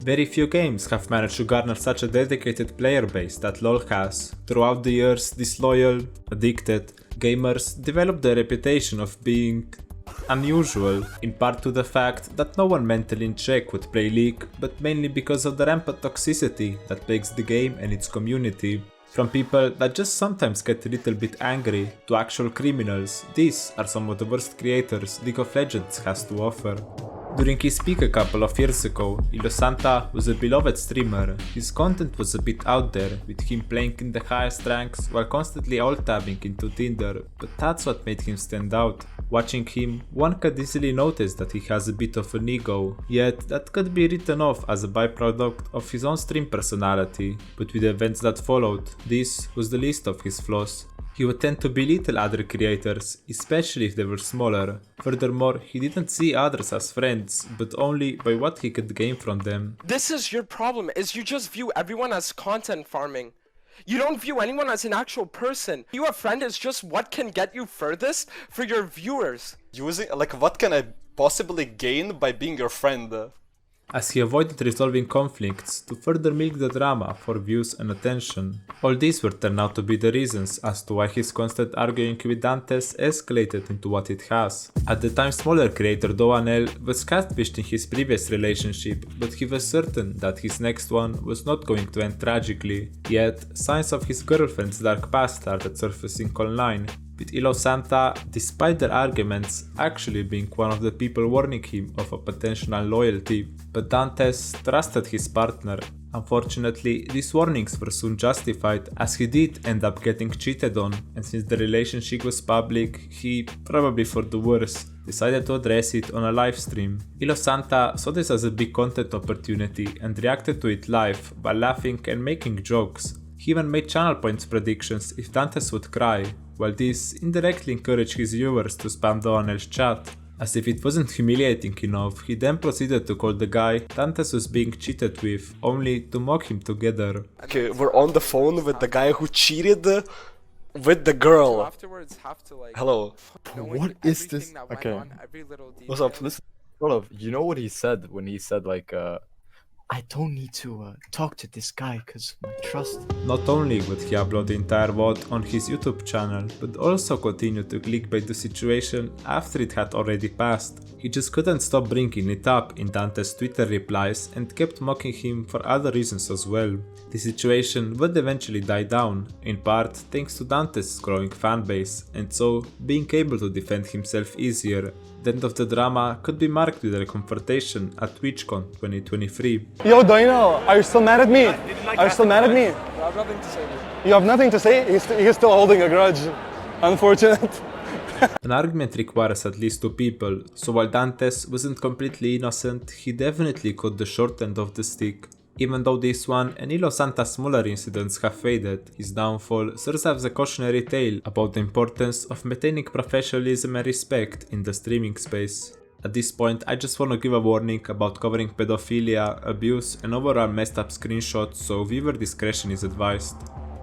Very few games have managed to garner such a dedicated player base that LoL has. Throughout the years, these loyal, addicted gamers developed the reputation of being unusual, in part to the fact that no one mentally in check would play League, but mainly because of the rampant toxicity that plagues the game and its community. From people that just sometimes get a little bit angry, to actual criminals, these are some of the worst creators League of Legends has to offer. During his peak a couple of years ago, elosanta was a beloved streamer. His content was a bit out there, with him playing in the highest ranks while constantly alt-tabbing into Tinder, but that's what made him stand out. Watching him, one could easily notice that he has a bit of an ego, yet that could be written off as a byproduct of his own stream personality, but with the events that followed, this was the least of his flaws. He would tend to belittle other creators, especially if they were smaller. Furthermore, he didn't see others as friends, but only by what he could gain from them. This is your problem, is you just view everyone as content farming. You don't view anyone as an actual person. You a friend is just what can get you furthest for your viewers. What can I possibly gain by being your friend? As he avoided resolving conflicts to further milk the drama for views and attention. All these were turned out to be the reasons as to why his constant arguing with Dantes escalated into what it has. At the time, smaller creator Doanel was catfished in his previous relationship, but he was certain that his next one was not going to end tragically. Yet, signs of his girlfriend's dark past started surfacing online, with elosanta, despite their arguments, actually being one of the people warning him of a potential unloyalty. But Dantes trusted his partner. Unfortunately, these warnings were soon justified, as he did end up getting cheated on, and since the relationship was public, he, probably for the worse, decided to address it on a live stream. elosanta saw this as a big content opportunity and reacted to it live by laughing and making jokes. He even made channel points predictions if Dantes would cry, while this indirectly encouraged his viewers to spam Doanel's chat. As if it wasn't humiliating enough, he then proceeded to call the guy Dantes was being cheated with, only to mock him together. Okay, we're on the phone with the guy who cheated with the girl. Hello. What is this? Okay. What's up? Listen, hold up. You know what he said when he said I don't need to talk to this guy cause my trust. Not only would he upload the entire VOD on his YouTube channel, but also continue to clickbait the situation after it had already passed. He just couldn't stop bringing it up in Dante's Twitter replies and kept mocking him for other reasons as well. The situation would eventually die down, in part thanks to Dante's growing fanbase, and so being able to defend himself easier. The end of the drama could be marked with a confrontation at TwitchCon 2023. Yo, Dino, are you still mad at me? Are you still mad at me? I have nothing to say. You have nothing to say? He's still holding a grudge. Unfortunate. An argument requires at least two people, so while Dantes wasn't completely innocent, he definitely caught the short end of the stick. Even though this one and elosanta's smaller incidents have faded, his downfall serves as a cautionary tale about the importance of maintaining professionalism and respect in the streaming space. At this point, I just want to give a warning about covering pedophilia, abuse and overall messed up screenshots, so viewer discretion is advised.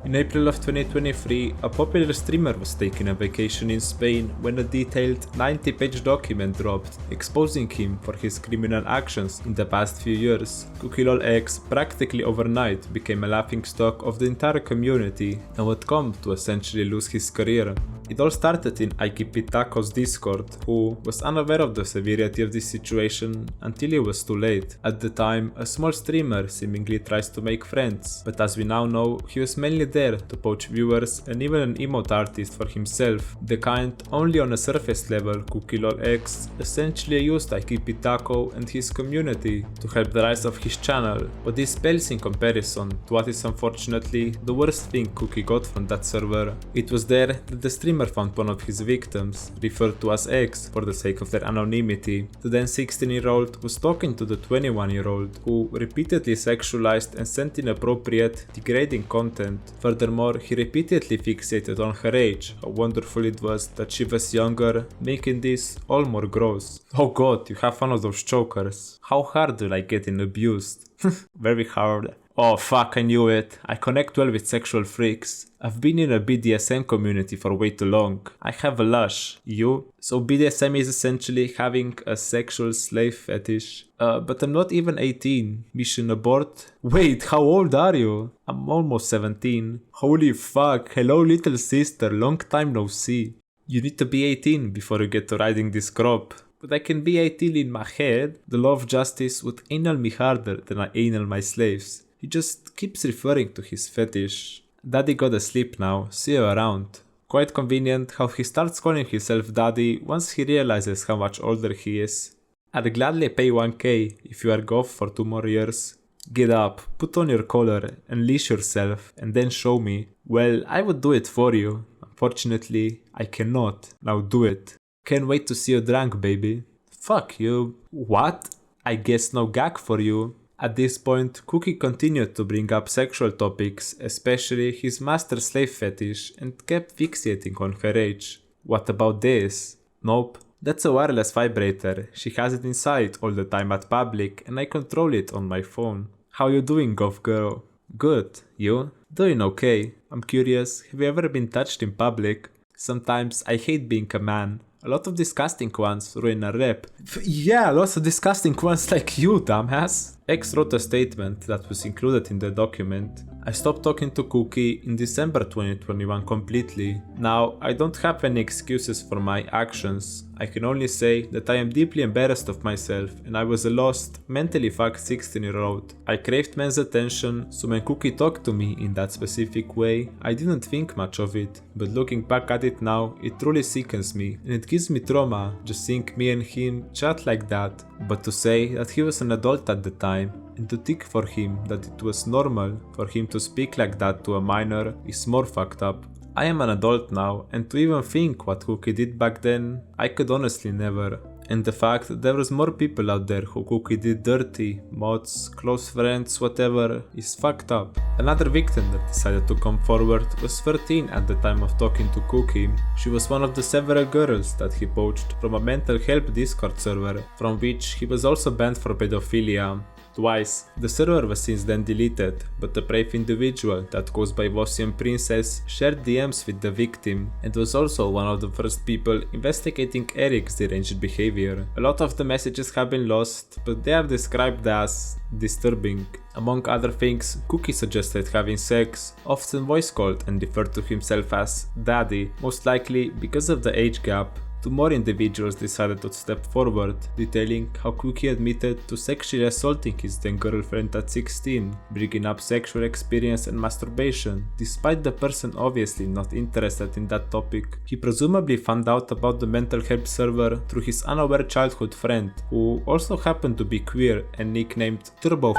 In April of 2023, a popular streamer was taking a vacation in Spain when a detailed 90-page document dropped, exposing him for his criminal actions in the past few years. Cookielolx practically overnight became a laughingstock of the entire community and would come to essentially lose his career. It all started in ikeepittaco's Discord, who was unaware of the severity of this situation until it was too late. At the time, a small streamer seemingly tries to make friends, but as we now know, he was mainly there to poach viewers and even an emote artist for himself, the kind only on a surface level cookielolx essentially used ikeepittaco and his community to help the rise of his channel, but this pales in comparison to what is unfortunately the worst thing Cookie got from that server. It was there that the streamer found one of his victims, referred to as X for the sake of their anonymity. The then 16-year-old was talking to the 21-year-old, who repeatedly sexualized and sent inappropriate, degrading content. Furthermore, he repeatedly fixated on her age, how wonderful it was that she was younger, making this all more gross. Oh god, you have one of those chokers. How hard will I get abused? Very hard. Oh fuck, I knew it. I connect well with sexual freaks. I've been in a BDSM community for way too long. I have a lush. You? So BDSM is essentially having a sexual slave fetish. But I'm not even 18. Mission abort? Wait, how old are you? I'm almost 17. Holy fuck, hello little sister, long time no see. You need to be 18 before you get to riding this crop. But I can be 18 in my head. The law of justice would anal me harder than I anal my slaves. He just keeps referring to his fetish. Daddy gotta sleep now, see you around. Quite convenient how he starts calling himself daddy once he realizes how much older he is. I'd gladly pay 1k if you are off for 2 more years. Get up, put on your collar, unleash yourself, and then show me. Well, I would do it for you. Unfortunately, I cannot. Now do it. Can't wait to see you drunk, baby. Fuck you. What? I guess no gag for you. At this point, Cookie continued to bring up sexual topics, especially his master-slave fetish, and kept fixating on her age. What about this? Nope. That's a wireless vibrator. She has it inside all the time at public, and I control it on my phone. How you doing, Goth girl? Good. You? Doing okay. I'm curious, have you ever been touched in public? Sometimes I hate being a man. A lot of disgusting ones ruin a rep. Yeah, lots of disgusting ones like you, dumbass. X wrote a statement that was included in the document. I stopped talking to Cookie in December 2021 completely. Now, I don't have any excuses for my actions. I can only say that I am deeply embarrassed of myself and I was a lost, mentally fucked 16-year-old. I craved men's attention, so when Cookie talked to me in that specific way, I didn't think much of it. But looking back at it now, it truly sickens me and it gives me trauma just seeing me and him chat like that. But to say that he was an adult at the time, and to think for him that it was normal for him to speak like that to a minor is more fucked up. I am an adult now, and to even think what Cookie did back then, I could honestly never. And the fact that there was more people out there who Cookie did dirty, mods, close friends, whatever, is fucked up. Another victim that decided to come forward was 13 at the time of talking to Cookie. She was one of the several girls that he poached from a mental health Discord server, from which he was also banned for pedophilia. Twice. The server was since then deleted, but a brave individual that goes by Vossian Princess shared DMs with the victim and was also one of the first people investigating Eric's deranged behavior. A lot of the messages have been lost, but they are described as disturbing. Among other things, Cookie suggested having sex, often voice called and referred to himself as daddy, most likely because of the age gap. Two more individuals decided to step forward, detailing how Cookie admitted to sexually assaulting his then girlfriend at 16, bringing up sexual experience and masturbation. Despite the person obviously not interested in that topic, he presumably found out about the mental health server through his unaware childhood friend, who also happened to be queer and nicknamed Turbo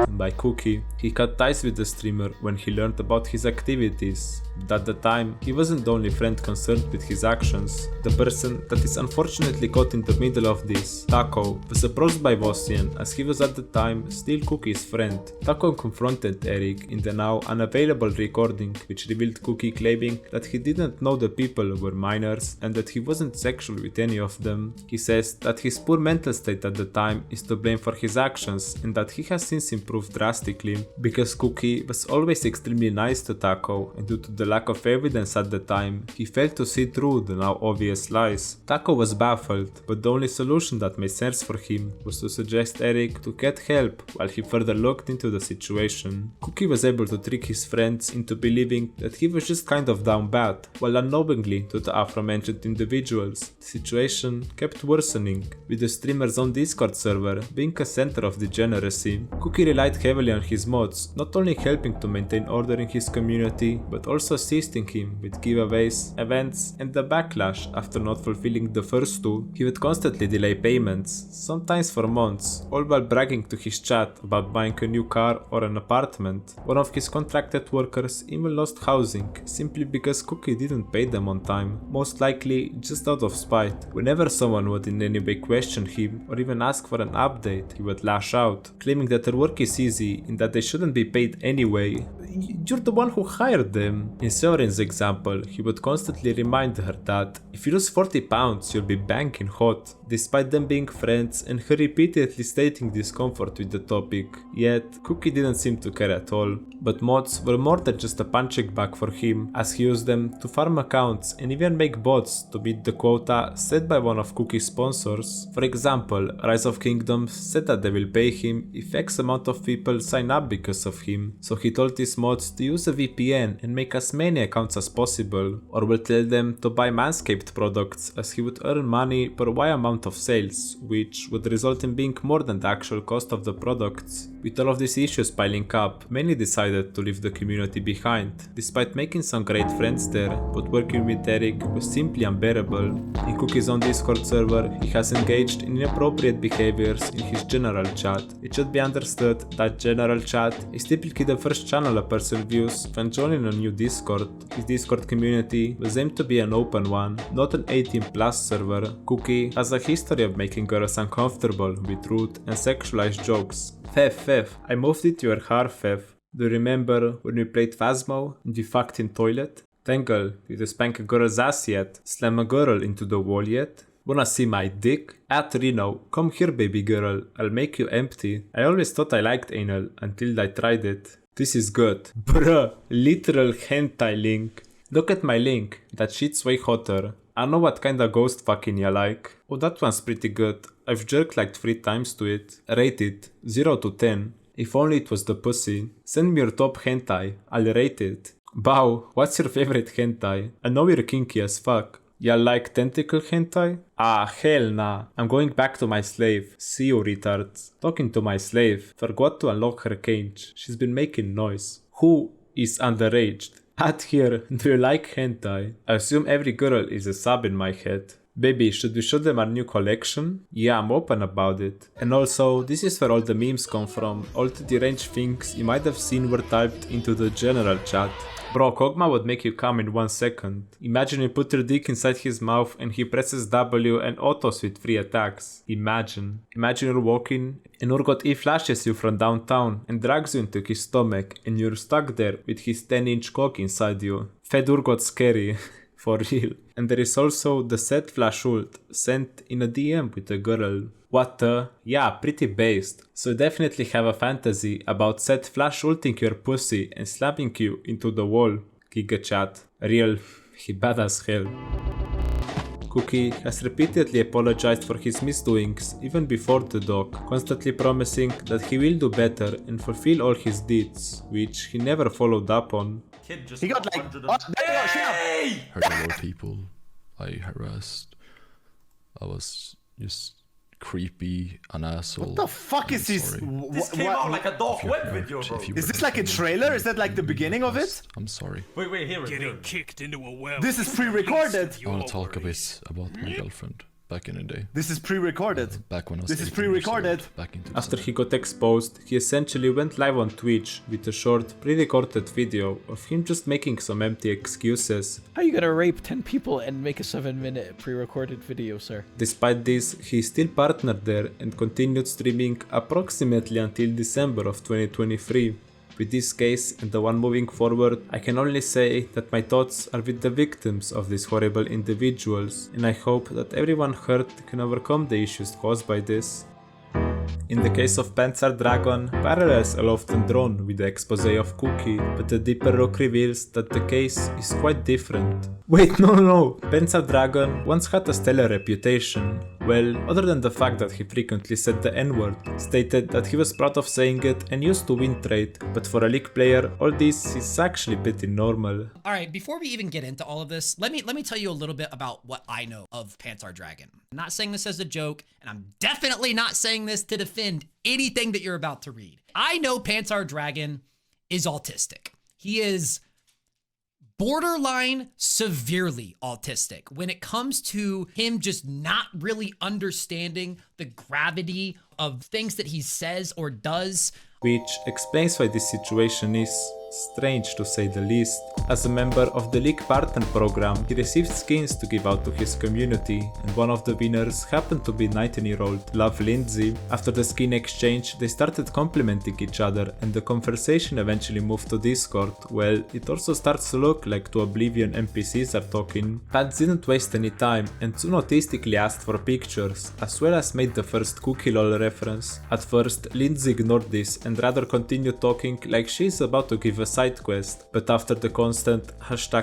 by Cookie. He cut ties with the streamer when he learned about his activities, but at the time, he wasn't the only friend concerned with his actions. The person that is unfortunately caught in the middle of this, Taco, was approached by Vossian as he was at the time still Cookie's friend. Taco confronted Eric in the now unavailable recording, which revealed Cookie claiming that he didn't know the people were minors and that he wasn't sexual with any of them. He says that his poor mental state at the time is to blame for his actions and that he has since improved drastically, because Cookie was always extremely nice to Taco, and due to the lack of evidence at the time, he failed to see through the now obvious lies. Taco was baffled, but the only solution that made sense for him was to suggest Eric to get help while he further looked into the situation. Cookie was able to trick his friends into believing that he was just kind of down bad, while unknowingly to the aforementioned individuals. The situation kept worsening, with the streamer's own Discord server being a center of degeneracy. Cookie relied heavily on his mods, not only helping to maintain order in his community, but also assisting him with giveaways, events, and the backlash after not fulfilling the first two. He would constantly delay payments, sometimes for months, all while bragging to his chat about buying a new car or an apartment. One of his contracted workers even lost housing, simply because Cookie didn't pay them on time, most likely just out of spite. Whenever someone would in any way question him or even ask for an update, he would lash out, claiming that their work is easy and that they shouldn't be paid anyway. you're the one who hired them. In Seorin's example, he would constantly remind her that if you lose 40 pounds, you'll be banking hot, despite them being friends and her repeatedly stating discomfort with the topic. Yet, Cookie didn't seem to care at all. But mods were more than just a punching bag for him, as he used them to farm accounts and even make bots to meet the quota set by one of Cookie's sponsors. For example, Rise of Kingdoms said that they will pay him if X amount of people sign up because of him, so he told his mods to use a VPN and make as many accounts as possible, or will tell them to buy Manscaped products as he would earn money per Y amount of sales, which would result in being more than the actual cost of the products. With all of these issues piling up, many decided to leave the community behind, despite making some great friends there, but working with Eric was simply unbearable. In Cookie's own Discord server, he has engaged in inappropriate behaviors in his general chat. It should be understood that general chat is typically the first channel a person views when joining a new Discord. His Discord community was aimed to be an open one, not an 18+ server. Cookie has a history of making girls uncomfortable with rude and sexualized jokes. Fev, I moved into your heart, Fev. Do you remember when we played Phasmo and we fucked in toilet? Tangle, did you spank a girl's ass yet? Slam a girl into the wall yet? Wanna see my dick? At Reno, come here baby girl, I'll make you empty. I always thought I liked anal until I tried it. This is good. Bruh, literal hentai link. Look at my link, that shit's way hotter. I know what kinda ghost fucking you like. Oh, that one's pretty good. I've jerked like 3 times to it. Rate it 0 to 10. If only it was the pussy. Send me your top hentai, I'll rate it. Bao, what's your favorite hentai? I know you're kinky as fuck. Y'all like tentacle hentai? Ah, hell nah. I'm going back to my slave. See you retards. Talking to my slave. Forgot to unlock her cage. She's been making noise. Who is underaged? At here, do you like hentai? I assume every girl is a sub in my head. Baby, should we show them our new collection? Yeah, I'm open about it. And also, this is where all the memes come from. All the deranged things you might have seen were typed into the general chat. Bro, Kog'Maw would make you come in 1 second. Imagine you put your dick inside his mouth and he presses W and autos with 3 attacks. Imagine you're walking and Urgot E flashes you from downtown and drags you into his stomach and you're stuck there with his 10-inch cock inside you. Fed Urgot scary. For real. And there is also the Sett flash ult sent in a DM with a girl. What the? Yeah, pretty based. So definitely have a fantasy about Sett flash ulting your pussy and slapping you into the wall. Giga chat. Real, he bad as hell. Cookie has repeatedly apologized for his misdoings even before the doc, constantly promising that he will do better and fulfill all his deeds, which he never followed up on. He got like, hurt a lot of people. I harassed. I was just creepy, an asshole. What the fuck is this? This came out like a dark web video, bro. Is this like a trailer? Is that like the beginning of it? I'm sorry. Wait, here. Getting kicked into a web. This is pre-recorded. I want to talk a bit about my girlfriend back in the day. This is pre-recorded. Back when I was This is 18 years pre-recorded. old, back in After he got exposed, he essentially went live on Twitch with a short, pre-recorded video of him just making some empty excuses. How you gonna rape 10 people and make a 7-minute pre-recorded video, sir? Despite this, he still partnered there and continued streaming approximately until December of 2023. With this case and the one moving forward, I can only say that my thoughts are with the victims of these horrible individuals, and I hope that everyone hurt can overcome the issues caused by this. In the case of Pantsaredragon, parallels are often drawn with the expose of Cookie, but the deeper look reveals that the case is quite different. Wait, no! Pantsaredragon once had a stellar reputation. Well, other than the fact that he frequently said the N-word, stated that he was proud of saying it and used to win trade, but for a League player, all this is actually pretty normal. Alright, before we even get into all of this, let me tell you a little bit about what I know of Pantsaredragon. I'm not saying this as a joke, and I'm definitely not saying this to defend anything that you're about to read. I know Pantsaredragon is autistic. He is borderline severely autistic when it comes to him just not really understanding the gravity of things that he says or does. Which explains why this situation is strange to say the least. As a member of the League Partner program, he received skins to give out to his community, and one of the winners happened to be 19-year-old Love Lindsay. After the skin exchange, they started complimenting each other, and the conversation eventually moved to Discord. Well, it also starts to look like two Oblivion NPCs are talking. Pants didn't waste any time and soon autistically asked for pictures, as well as made the first cookielolx reference. At first, Lindsay ignored this and rather continued talking like she's about to give a side quest, but after the constant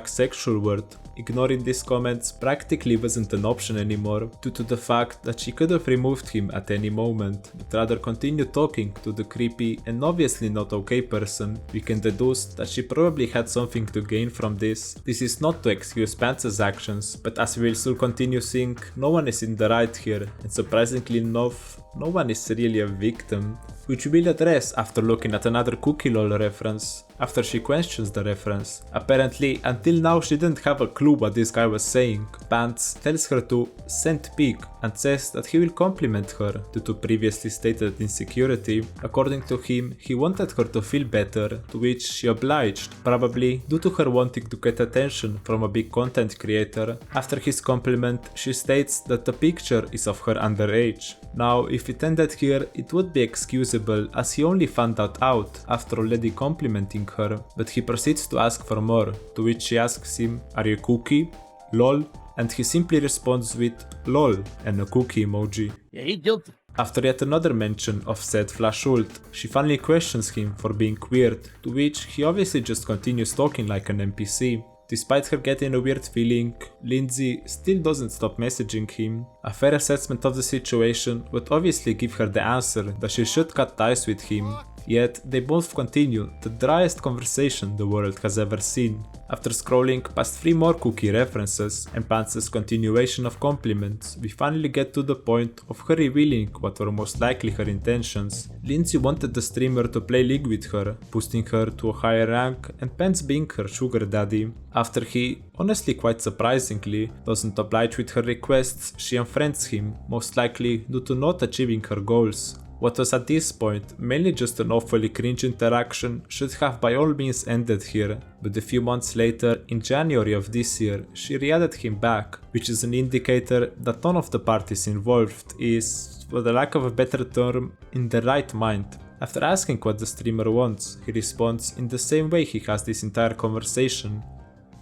#sexual word, ignoring these comments practically wasn't an option anymore, due to the fact that she could have removed him at any moment, but rather continued talking to the creepy and obviously not okay person. We can deduce that she probably had something to gain from this. This is not to excuse Pants's actions, but as we will still continue seeing, no one is in the right here, and surprisingly enough, no one is really a victim, which we will address after looking at another cookielolx reference, after she questions the reference. Apparently, until now she didn't have a clue what this guy was saying. Pants tells her to send pic and says that he will compliment her due to previously stated insecurity. According to him, he wanted her to feel better, to which she obliged, probably due to her wanting to get attention from a big content creator. After his compliment, she states that the picture is of her underage. Now, if it ended here, it would be excusable as he only found that out after already complimenting her, but he proceeds to ask for more, to which she asks him, "Are you cookie? Lol?" And he simply responds with lol and a cookie emoji. Yeah, he guilty. After yet another mention of said flash ult, she finally questions him for being weird, to which he obviously just continues talking like an NPC. Despite her getting a weird feeling, Lindsay still doesn't stop messaging him. A fair assessment of the situation would obviously give her the answer that she should cut ties with him. Yet they both continue the driest conversation the world has ever seen. After scrolling past 3 more cookie references and Pants's continuation of compliments, we finally get to the point of her revealing what were most likely her intentions. Lindsay wanted the streamer to play League with her, boosting her to a higher rank, and Pants being her sugar daddy. After he, honestly quite surprisingly, doesn't oblige with her requests, she unfriends him, most likely due to not achieving her goals. What was at this point mainly just an awfully cringe interaction should have by all means ended here, but a few months later, in January of this year, she re-added him back, which is an indicator that none of the parties involved is, for the lack of a better term, in the right mind. After asking what the streamer wants, he responds in the same way he has this entire conversation.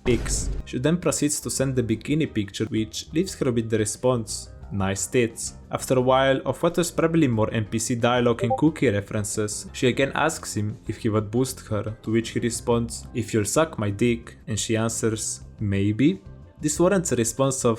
Pics. She then proceeds to send the bikini picture, which leaves her with the response, "Nice tits." After a while of what was probably more NPC dialogue and cookie references, she again asks him if he would boost her, to which he responds, "If you'll suck my dick," and she answers, "Maybe?" This warrants a response of,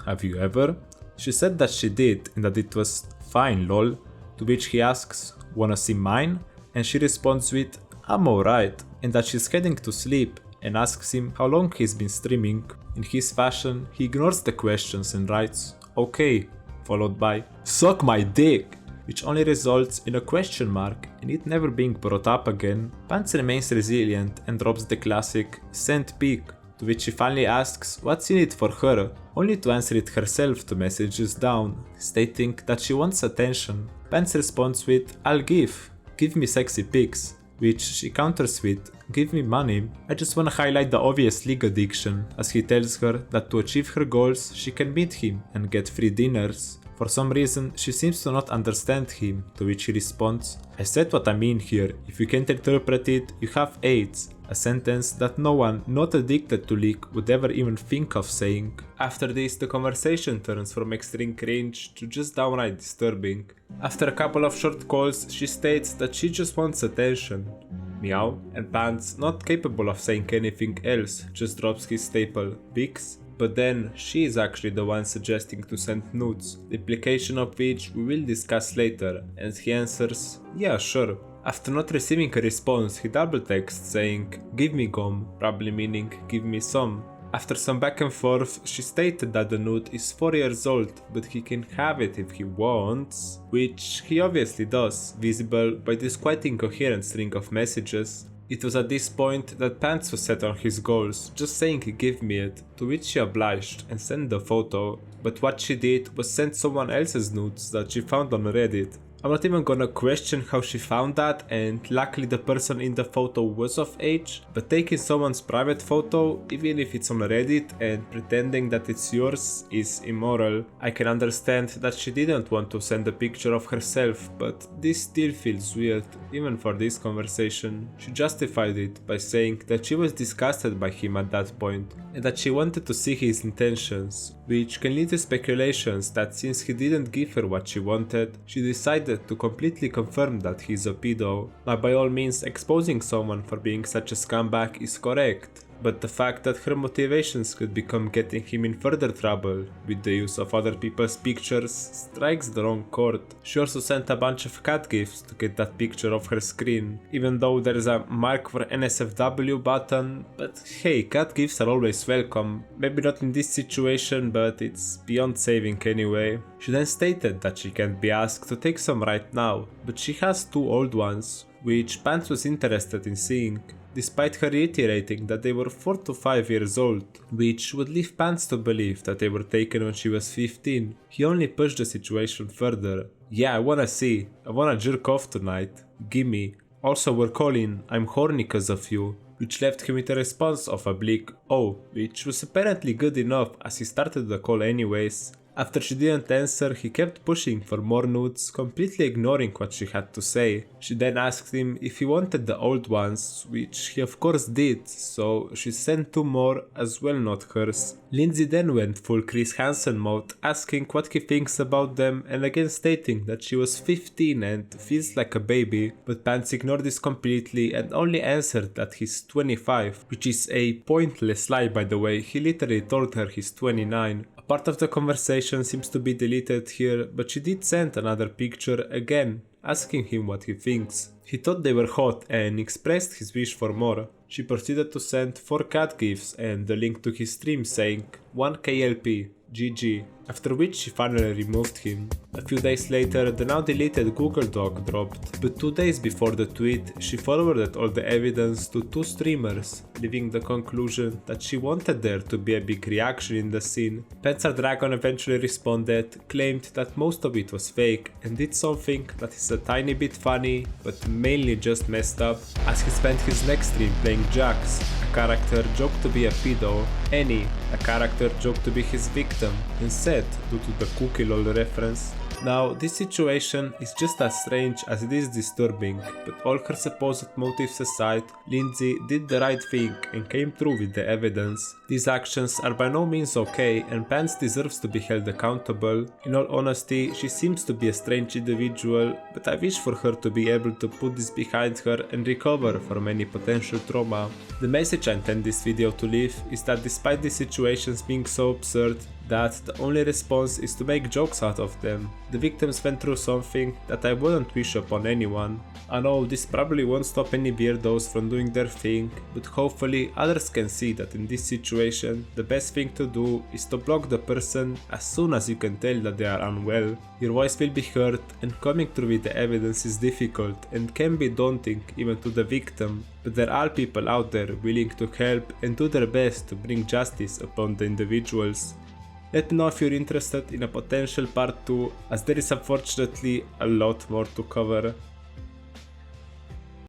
"Have you ever?" She said that she did and that it was fine lol, to which he asks, "Wanna see mine?" And she responds with, "I'm alright," and that she's heading to sleep, and asks him how long he's been streaming. In his fashion, he ignores the questions and writes, "Okay," followed by, "Suck my dick," which only results in a question mark and it never being brought up again. Pants remains resilient and drops the classic "send pic," to which she finally asks what's in it for her, only to answer it herself 2 messages down, stating that she wants attention. Pants responds with, "I'll give me sexy pics," which she counters with, "Give me money." I just wanna highlight the obvious League addiction, as he tells her that to achieve her goals she can meet him and get free dinners. For some reason she seems to not understand him, to which he responds, "I said what I mean here, if you can't interpret it, you have AIDS," a sentence that no one not addicted to League would ever even think of saying. After this, the conversation turns from extreme cringe to just downright disturbing. After a couple of short calls, she states that she just wants attention. Meow, and Pants, not capable of saying anything else, just drops his staple, "Pics." But then, she is actually the one suggesting to send nudes, the implication of which we will discuss later, and he answers, "Yeah, sure." After not receiving a response, he double texts saying, "Give me gum," probably meaning "give me some." After some back and forth, she stated that the nude is 4 years old, but he can have it if he wants, which he obviously does, visible by this quite incoherent string of messages. It was at this point that Pants was set on his goals, just saying "give me it," to which she obliged and sent the photo, but what she did was send someone else's nudes that she found on Reddit. I'm not even gonna question how she found that, and luckily the person in the photo was of age, but taking someone's private photo, even if it's on Reddit, and pretending that it's yours is immoral. I can understand that she didn't want to send a picture of herself, but this still feels weird, even for this conversation. She justified it by saying that she was disgusted by him at that point, and that she wanted to see his intentions, which can lead to speculations that since he didn't give her what she wanted, she decided to completely confirm that he's a pedo. Now, by all means, exposing someone for being such a scumbag is correct, but the fact that her motivations could become getting him in further trouble with the use of other people's pictures strikes the wrong chord. She also sent a bunch of cat gifs to get that picture off her screen, even though there is a mark for NSFW button, but hey, cat gifs are always welcome. Maybe not in this situation, but it's beyond saving anyway. She then stated that she can't be asked to take some right now, but she has 2 old ones, which Pants was interested in seeing, despite her reiterating that they were 4 to 5 years old, which would leave Pants to believe that they were taken when she was 15. He only pushed the situation further. Yeah, I wanna see. I wanna jerk off tonight. Gimme. Also, we're calling, I'm horny cause of you, which left him with a response of a bleak oh, which was apparently good enough as he started the call anyways. After she didn't answer, he kept pushing for more nudes, completely ignoring what she had to say. She then asked him if he wanted the old ones, which he of course did, so she sent 2 more, as well not hers. Lindsay then went full Chris Hansen mode, asking what he thinks about them and again stating that she was 15 and feels like a baby, but Pants ignored this completely and only answered that he's 25, which is a pointless lie by the way. He literally told her he's 29. Part of the conversation seems to be deleted here, but she did send another picture again, asking him what he thinks. He thought they were hot and expressed his wish for more. She proceeded to send 4 cat gifs and the link to his stream saying 1k LP, GG, after which she finally removed him. A few days later, the now deleted Google Doc dropped, but 2 days before the tweet, she forwarded all the evidence to 2 streamers, leaving the conclusion that she wanted there to be a big reaction in the scene. Pantsaredragon eventually responded, claimed that most of it was fake, and did something that is a tiny bit funny, but mainly just messed up, as he spent his next stream playing Jax, a character joked to be a pedo, Annie, a character joked to be his victim, and Sett, due to the cookielolx reference. Now, this situation is just as strange as it is disturbing, but all her supposed motives aside, Lindsay did the right thing and came through with the evidence. These actions are by no means okay, and Pants deserves to be held accountable. In all honesty, she seems to be a strange individual, but I wish for her to be able to put this behind her and recover from any potential trauma. The message I intend this video to leave is that despite these situations being so absurd, that the only response is to make jokes out of them. The victims went through something that I wouldn't wish upon anyone. I know this probably won't stop any weirdos from doing their thing, but hopefully others can see that in this situation, the best thing to do is to block the person as soon as you can tell that they are unwell. Your voice will be heard, and coming through with the evidence is difficult and can be daunting even to the victim, but there are people out there willing to help and do their best to bring justice upon the individuals. Let me know if you're interested in a potential part 2, as there is unfortunately a lot more to cover.